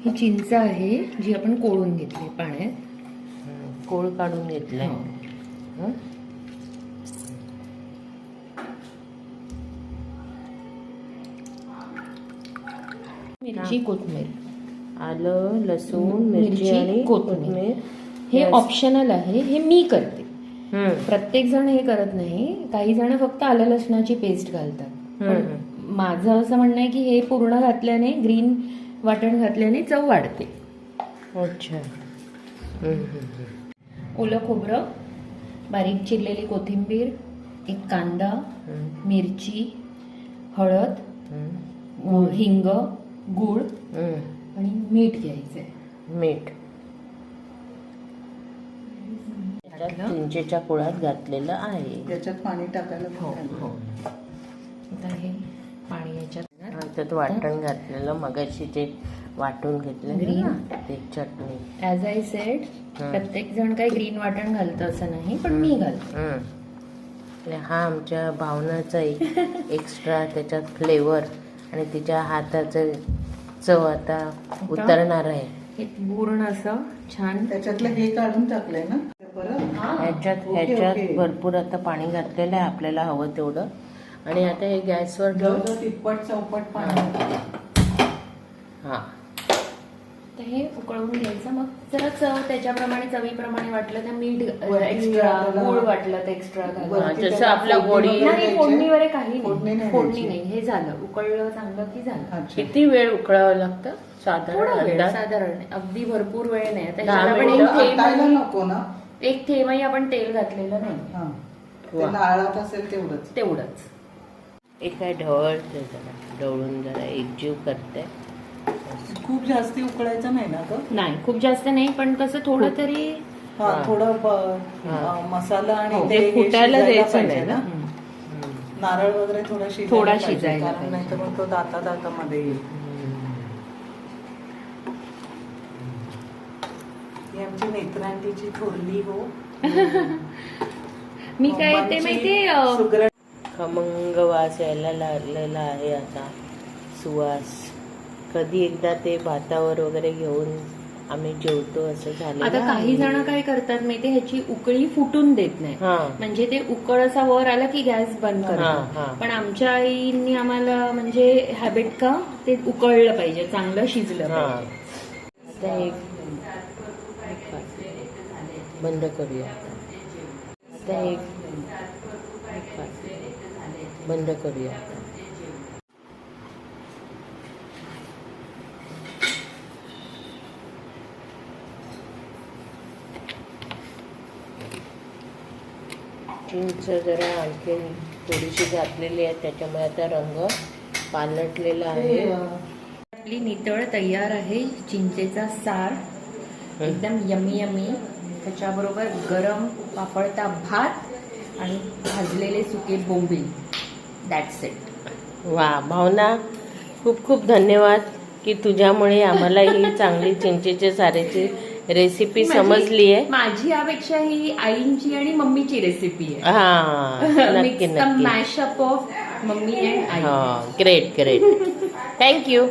ही चिंच आहे जी आपण कोळून घेतली पाण्यात. कोळ काढून घेतलाय. मिरची, कोथिंबीर, आलं, लसूण, मिरची आणि कोथिंबीर. हे ऑप्शनल आहे, हे मी करते. प्रत्येक जण हे करत नाही. काही जण फक्त आलं लसणाची पेस्ट घालतात. पण माझं असं म्हणणं आहे की हे पूर्ण घातल्याने, ग्रीन वाटण घातल्याने चव वाढते. अच्छा. ओलं खोबरं, बारीक चिरलेली कोथिंबीर, एक कांदा, मिरची, हळद, हिंग, गूळ आणि मीठ घ्यायचंय. मीठ चिंचेच्या कुळात घातलेलं आहे. त्याच्यात पाणी टाकायला. आता हे पाणी याच्यात वाटण घातलेलं, मगाशी जे वाटून घेतलं ग्रीन ते चटणी. ऍज आय सेड, प्रत्येक जण काही ग्रीन वाटण घालतं असं नाही, पण मी घालते. हा आमच्या भावनाचा एक एक्स्ट्रा त्याच्यात फ्लेवर आणि तिच्या हाताचं चव आता उतरणार आहे. हे पूर्ण असं छान त्याच्यातलं हे काढून टाकलंय ना ह्याच्यात भरपूर आता पाणी घातलेलं आहे आपल्याला हवं तेवढं. आणि आता हे गॅसवर ठेवलं. तिप्पट चौपट पाणी. हा, तर हे उकळवून घ्यायचं. मग जरा चव त्याच्याप्रमाणे, चवीप्रमाणे वाटलं तर मीठ एक्स्ट्रा, गोड वाटलं तर एक्स्ट्रा घाला. जसं आपल्या गोडी. नाही, फोडणी वगैरे काही नाही. फोडणी नाही. हे झालं, उकळलं चांगलं की झालं. किती वेळ उकळावं लागतं साधारण? साधारण अगदी भरपूर वेळ नाही. आता 10 आपण टाकायला नको ना. एक थेंबही आपण तेल घातलेलं नाही. ते नाळात असेल तेवढंच. एक काय ढवळते, जरा ढवळून जरा एकजीव करते. खूप जास्ती उकळायचं नाही ना ग. नाही, खूप जास्त नाही, पण कसं थोडं तरी थोडं मसाला आणि ते फुटायला द्यायचं नाही ना. नारळ वगैरे थोडा शिजायला कारण नाही तर मग तो दातामध्ये येईल. ही आमची नेत्रांटीची थोरली हो. मी काय ते माहितीये, खमंग वास यायला लागलेला आहे आता. सुवास कधी एकदा ते भातावर वगैरे घेऊन आम्ही जेवतो असं झालं. आता काही जण काय करतात माहितीये, ह्याची उकळी फुटून देत नाही. म्हणजे ते उकळ असा वर आला की गॅस बंद करतात. पण आमच्या आईनी आम्हाला म्हणजे हॅबिट का ते उकळलं पाहिजे, चांगलं शिजलं पाहिजे. आता एक बंद करूया. आता एक बंद करूया. चिंच जरा आणखी थोडीशी घातलेली आहे, त्याच्यामुळे आता रंग पालटलेला आहे. आपली नितळ तयार आहे. चिंचेचा सार एकदम यमी यमी. त्याच्याबरोबर गरम पापडता भात आणि भाजलेले सुके बोंबील. That's it. वा भावना, खूप खूप धन्यवाद की तुझ्यामुळे आम्हाला ही चांगली चिंचेच्या सारेची रेसिपी समजली आहे. माझी यापेक्षा ही आईंची आणि मम्मीची रेसिपी आहे. हा, नक्की नक्की. Mashup of mummy and I. Great great. Thank you.